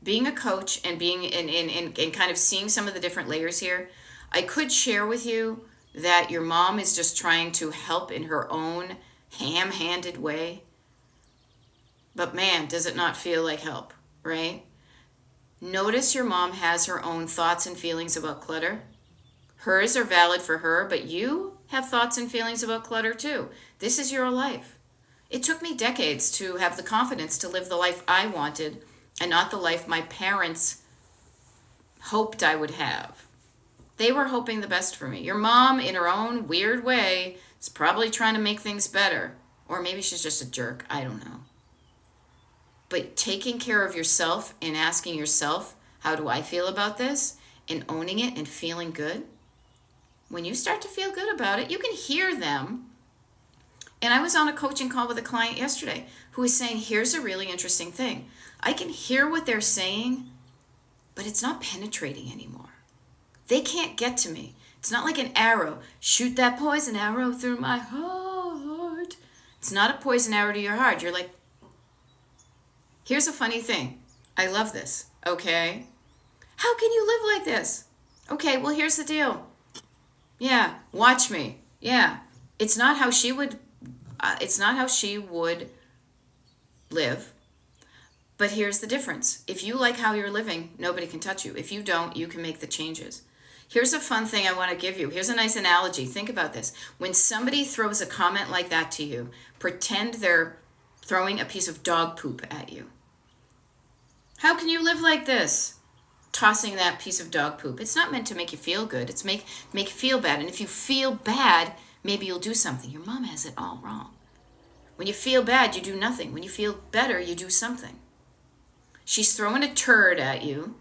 being a coach and being in kind of seeing some of the different layers here, I could share with you that your mom is just trying to help in her own ham-handed way. But man, does it not feel like help, right? Notice your mom has her own thoughts and feelings about clutter. Hers are valid for her, but you have thoughts and feelings about clutter too. This is your life. It took me decades to have the confidence to live the life I wanted and not the life my parents hoped I would have. They were hoping the best for me. Your mom, in her own weird way, is probably trying to make things better. Or maybe she's just a jerk. I don't know. But taking care of yourself and asking yourself, how do I feel about this? And owning it and feeling good. When you start to feel good about it, you can hear them. And I was on a coaching call with a client yesterday who was saying, here's a really interesting thing. I can hear what they're saying, but it's not penetrating anymore. They can't get to me. It's not like an arrow. Shoot that poison arrow through my heart. It's not a poison arrow to your heart. You're like, here's a funny thing. I love this, okay? How can you live like this? Okay, well, here's the deal. Yeah, watch me. Yeah, it's not how she would live. But here's the difference. If you like how you're living, nobody can touch you. If you don't, you can make the changes. Here's a fun thing I want to give you. Here's a nice analogy. Think about this. When somebody throws a comment like that to you, pretend they're throwing a piece of dog poop at you. How can you live like this? Tossing that piece of dog poop. It's not meant to make you feel good. It's make you feel bad. And if you feel bad, maybe you'll do something. Your mom has it all wrong. When you feel bad, you do nothing. When you feel better, you do something. She's throwing a turd at you,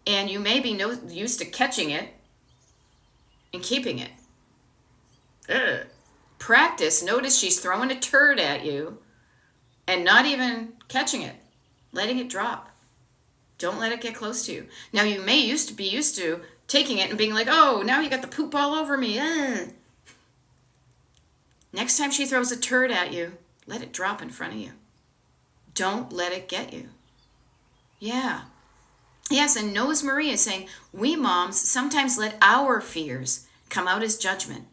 and you may be used to catching it and keeping it. Ugh. Practice. Notice she's throwing a turd at you and not even catching it, letting it drop. Don't let it get close to you. Now, you may be used to taking it and being like, oh, now you got the poop all over me. Ugh. Next time she throws a turd at you, let it drop in front of you. Don't let it get you. Yeah. Yes, and Nose Marie is saying, we moms sometimes let our fears come out as judgment.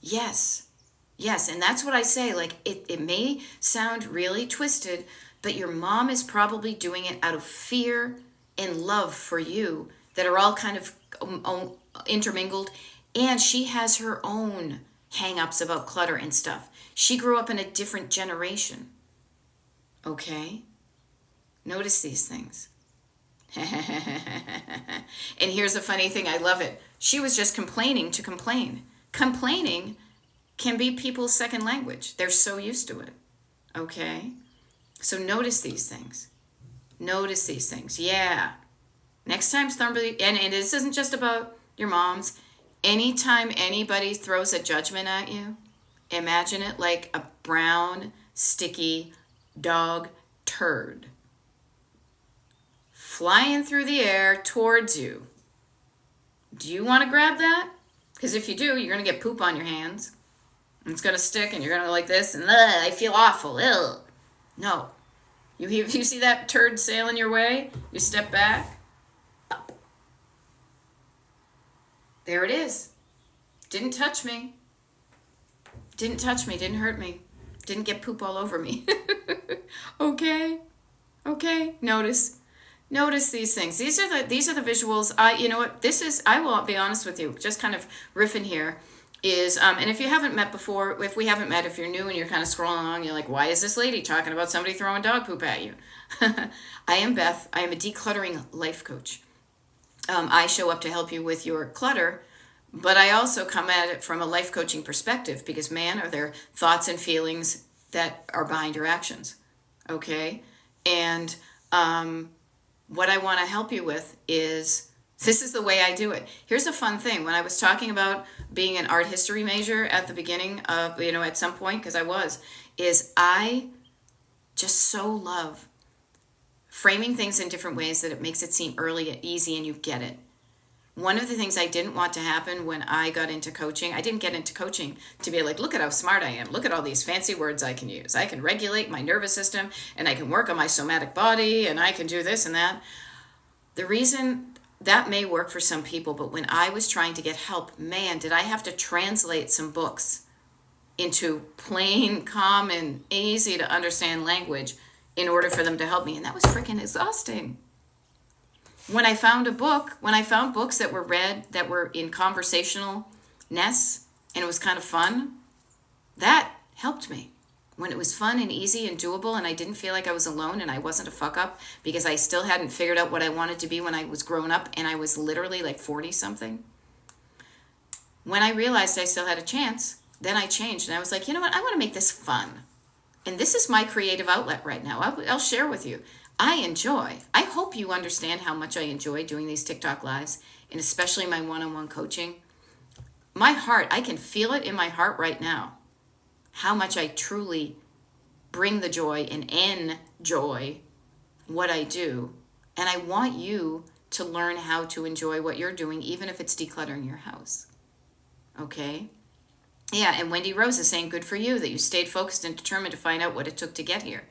Yes. Yes, and that's what I say. Like, it may sound really twisted, but your mom is probably doing it out of fear and love for you that are all kind of intermingled. And she has her own hang-ups about clutter and stuff. She grew up in a different generation. Okay? Notice these things. And here's a funny thing. I love it. She was just complaining to complain. Complaining can be people's second language. They're so used to it. Okay? So notice these things. Notice these things. Yeah. Next time somebody, and this isn't just about your moms. Anytime anybody throws a judgment at you, imagine it like a brown, sticky dog turd flying through the air towards you. Do you want to grab that? Because if you do, you're going to get poop on your hands. And it's going to stick, and you're going to go like this, and I feel awful. Ugh. No. You see that turd sailing your way? You step back. Up. There it is. Didn't touch me. Didn't touch me. Didn't hurt me. Didn't get poop all over me. Okay? Okay? Notice these things. These are the visuals. You know what? I will be honest with you, just kind of riffing here, is, and if you haven't met before, if you're new and you're kind of scrolling along, you're like, why is this lady talking about somebody throwing dog poop at you? I am Beth. I am a decluttering life coach. I show up to help you with your clutter, but I also come at it from a life coaching perspective, because man, are there thoughts and feelings that are behind your actions. Okay? And what I want to help you with is, this is the way I do it. Here's a fun thing. When I was talking about being an art history major at the beginning of, at some point, because I just so love framing things in different ways that it makes it seem early and easy and you get it. One of the things I didn't want to happen when I got into coaching, I didn't get into coaching to be like, look at how smart I am. Look at all these fancy words I can use. I can regulate my nervous system, and I can work on my somatic body, and I can do this and that. The reason that may work for some people, but when I was trying to get help, man, did I have to translate some books into plain, common, easy to understand language in order for them to help me. And that was freaking exhausting. When I found books that were read, that were in conversationalness and it was kind of fun, that helped me. When it was fun and easy and doable and I didn't feel like I was alone and I wasn't a fuck up because I still hadn't figured out what I wanted to be when I was grown up and I was literally like 40 something. When I realized I still had a chance, then I changed and I was like, you know what? I want to make this fun. And this is my creative outlet right now. I'll share with you. I enjoy. I hope you understand how much I enjoy doing these TikTok lives and especially my one-on-one coaching. My heart, I can feel it in my heart right now. How much I truly bring the joy and enjoy what I do. And I want you to learn how to enjoy what you're doing, even if it's decluttering your house. Okay? Yeah, and Wendy Rose is saying, good for you that you stayed focused and determined to find out what it took to get here.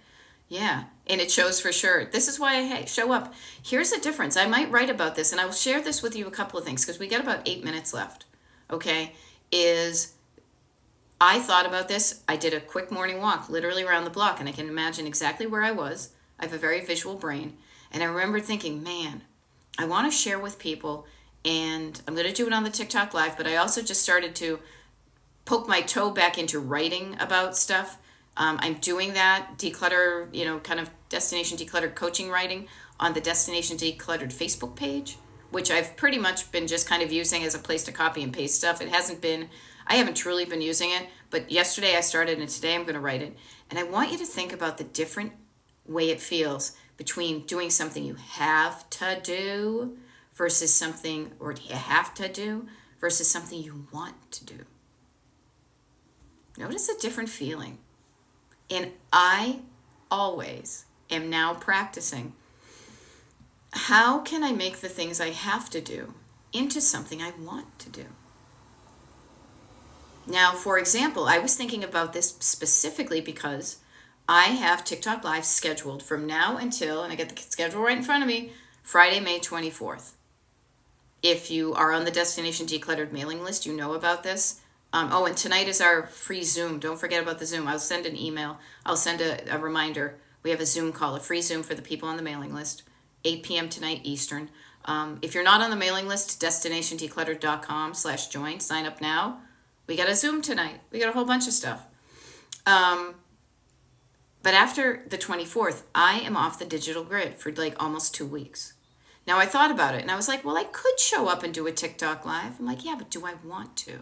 Yeah, and it shows for sure. This is why I show up. Here's the difference. I might write about this, and I will share this with you a couple of things, because we got about 8 minutes left. Okay? I thought about this. I did a quick morning walk, literally around the block, and I can imagine exactly where I was. I have a very visual brain. And I remember thinking, man, I want to share with people, and I'm going to do it on the TikTok Live, but I also just started to poke my toe back into writing about stuff. I'm doing that, declutter, kind of Destination Decluttered coaching writing on the Destination Decluttered Facebook page, which I've pretty much been just kind of using as a place to copy and paste stuff. I haven't truly been using it, but yesterday I started and today I'm going to write it. And I want you to think about the different way it feels between doing something you have to do versus something, or you have to do, versus something you want to do. Notice a different feeling. And I always am now practicing, how can I make the things I have to do into something I want to do? Now, for example, I was thinking about this specifically because I have TikTok Live scheduled from now until, and I get the schedule right in front of me, Friday, May 24th. If you are on the Destination Decluttered mailing list, you know about this. And tonight is our free Zoom. Don't forget about the Zoom. I'll send an email. I'll send a reminder. We have a Zoom call, a free Zoom for the people on the mailing list, 8 p.m. tonight Eastern. If you're not on the mailing list, destinationdecluttered.com/join. Sign up now. We got a Zoom tonight. We got a whole bunch of stuff. But after the 24th, I am off the digital grid for like almost 2 weeks. Now I thought about it and I was like, well, I could show up and do a TikTok Live. I'm like, yeah, but do I want to?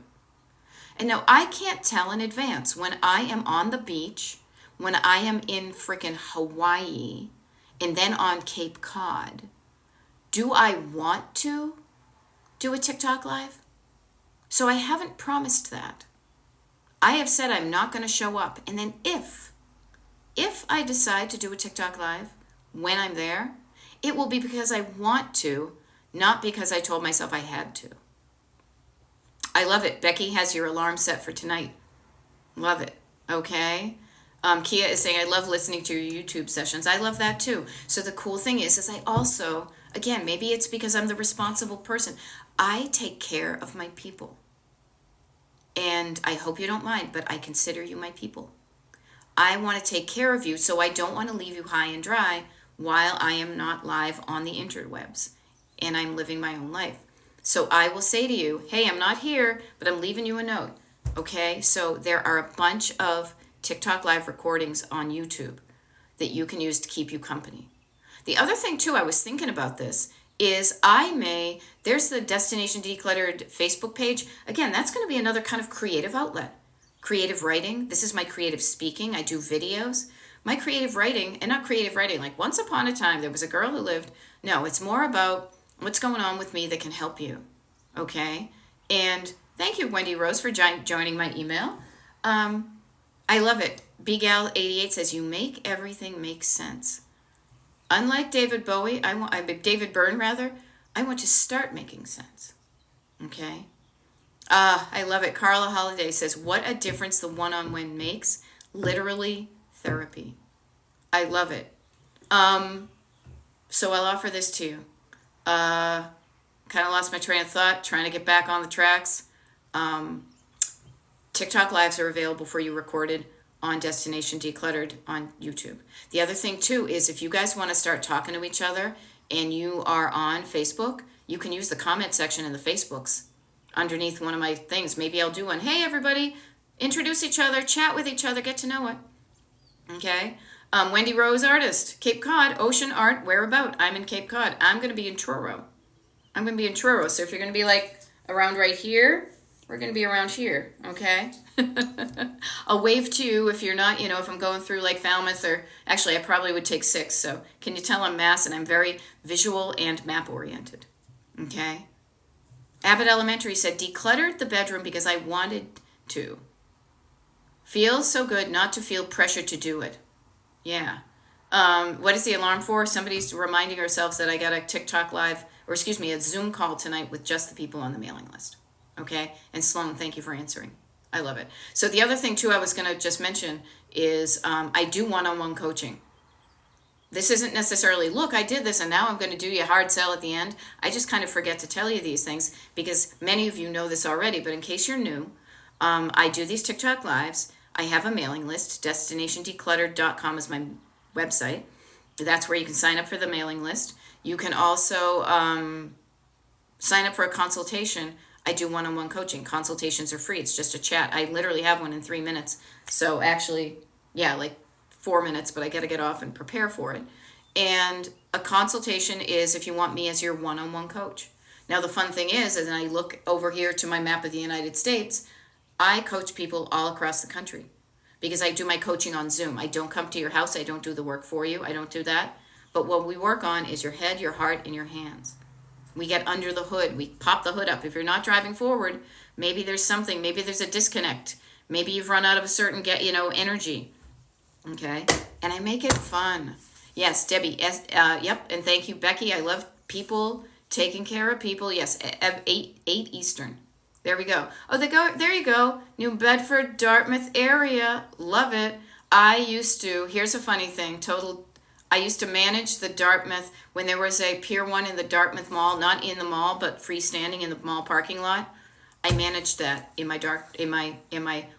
And no, I can't tell in advance when I am on the beach, when I am in freaking Hawaii, and then on Cape Cod. Do I want to do a TikTok Live? So I haven't promised that. I have said I'm not going to show up. And then if I decide to do a TikTok Live when I'm there, it will be because I want to, not because I told myself I had to. I love it. Becky has your alarm set for tonight. Love it. Okay. Kia is saying, I love listening to your YouTube sessions. I love that too. So the cool thing is I also, again, maybe it's because I'm the responsible person. I take care of my people. And I hope you don't mind, but I consider you my people. I want to take care of you, so I don't want to leave you high and dry while I am not live on the interwebs and I'm living my own life. So I will say to you, hey, I'm not here, but I'm leaving you a note. Okay? So there are a bunch of TikTok Live recordings on YouTube that you can use to keep you company. The other thing, too, I was thinking about this, is there's the Destination Decluttered Facebook page. Again, that's going to be another kind of creative outlet. Creative writing. This is my creative speaking. I do videos. My creative writing, and not creative writing, like once upon a time, there was a girl who lived. No, it's more about what's going on with me that can help you. Okay? And thank you, Wendy Rose, for joining my email. I love it. BGal88 says, you make everything make sense. Unlike David Byrne, I want to start making sense. Okay? I love it. Carla Holiday says, what a difference the one-on-one makes. Literally therapy. I love it. So I'll offer this to you. Kind of lost my train of thought, trying to get back on the tracks. TikTok Lives are available for you recorded on Destination Decluttered on YouTube. The other thing, too, is if you guys want to start talking to each other and you are on Facebook, you can use the comment section in the Facebooks. underneath one of my things. Maybe I'll do one. Hey, everybody, introduce each other, chat with each other, get to know it. Okay. Wendy Rose, artist, Cape Cod, ocean art, whereabout? I'm in Cape Cod. I'm going to be in Truro. I'm going to be in Truro. So if you're going to be like around right here, we're going to be around here. Okay. I'll wave to you if you're not, if I'm going through like Falmouth, or actually I probably would take 6. So can you tell I'm Mass and I'm very visual and map oriented. Okay. Abbott Elementary said, decluttered the bedroom because I wanted to. Feels so good not to feel pressure to do it. Yeah. What is the alarm for? Somebody's reminding ourselves that I got a TikTok live, or excuse me, a Zoom call tonight with just the people on the mailing list. Okay? And Sloan, thank you for answering. I love it. So the other thing too I was going to just mention is I do one-on-one coaching. This isn't necessarily, look, I did this and now I'm going to do you a hard sell at the end. I just kind of forget to tell you these things because many of you know this already, but in case you're new, I do these TikTok lives. I have a mailing list. DestinationDecluttered.com is my website. That's where you can sign up for the mailing list. You can also sign up for a consultation. I do one-on-one coaching. Consultations are free. It's just a chat. I literally have one in 3 minutes. So actually, yeah, like 4 minutes, but I got to get off and prepare for it. And a consultation is if you want me as your one-on-one coach. Now, the fun thing is, as I look over here to my map of the United States, I coach people all across the country because I do my coaching on Zoom. I don't come to your house. I don't do the work for you. I don't do that. But what we work on is your head, your heart, and your hands. We get under the hood. We pop the hood up. If you're not driving forward, maybe there's something. Maybe there's a disconnect. Maybe you've run out of a certain energy. Okay? And I make it fun. Yes, Debbie. Yep. And thank you, Becky. I love people, taking care of people. Yes, 8 Eastern. There we go. Oh, there you go. New Bedford, Dartmouth area. Love it. Here's a funny thing. I used to manage the Dartmouth when there was a Pier 1 in the Dartmouth Mall, not in the mall, but freestanding in the mall parking lot. I managed that in my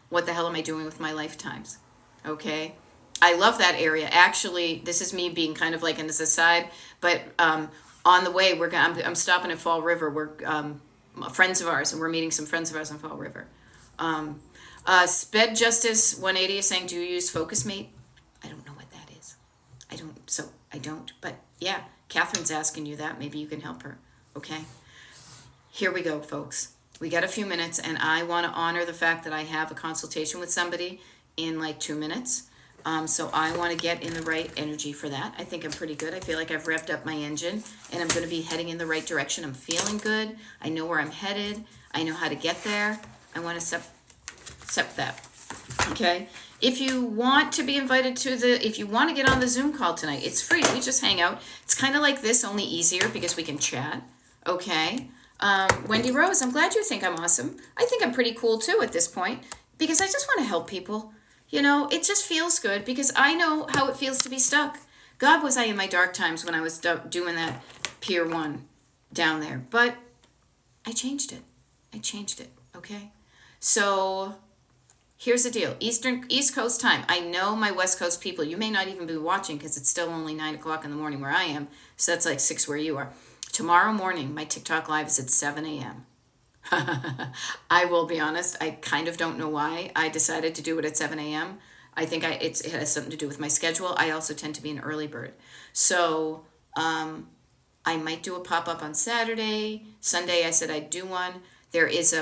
what the hell am I doing with my lifetimes? Okay. I love that area. Actually, this is me being kind of like an aside, but on the way, I'm stopping at Fall River. We're friends of ours, and we're meeting some friends of ours on Fall River. Sped Justice 180 is saying, do you use FocusMate? I don't know what that is. I don't, but yeah, Catherine's asking you that. Maybe you can help her, okay? Here we go, folks. We got a few minutes, and I want to honor the fact that I have a consultation with somebody in like 2 minutes. So I want to get in the right energy for that. I think I'm pretty good. I feel like I've revved up my engine and I'm going to be heading in the right direction. I'm feeling good. I know where I'm headed. I know how to get there. I want to accept that. Okay. If you want to be invited if you want to get on the Zoom call tonight, it's free. We just hang out. It's kind of like this, only easier because we can chat. Okay. Wendy Rose, I'm glad you think I'm awesome. I think I'm pretty cool too at this point because I just want to help people. It just feels good because I know how it feels to be stuck. God, was I in my dark times when I was doing that Pier 1 down there. But I changed it. Okay? So here's the deal. East Coast time. I know my West Coast people, you may not even be watching because it's still only 9 o'clock in the morning where I am. So that's like 6 where you are. Tomorrow morning, my TikTok live is at 7 a.m. I will be honest, I kind of don't know why I decided to do it at 7 a.m. I think it has something to do with my schedule. I also tend to be an early bird. So I might do a pop-up on Saturday. Sunday, I said I'd do one. There is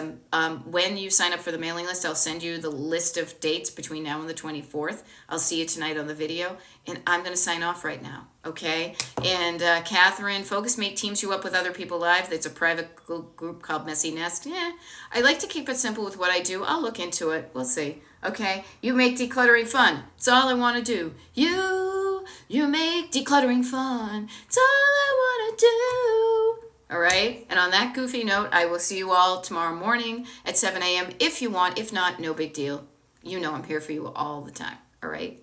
when you sign up for the mailing list, I'll send you the list of dates between now and the 24th. I'll see you tonight on the video. And I'm going to sign off right now, okay? And Catherine, FocusMate teams you up with other people live. It's a private group called Messy Nest. Yeah, I like to keep it simple with what I do. I'll look into it. We'll see, okay? You make decluttering fun. It's all I want to do. You make decluttering fun. It's all I want to do. All right. And on that goofy note, I will see you all tomorrow morning at 7 a.m. if you want. If not, no big deal. You know I'm here for you all the time. All right.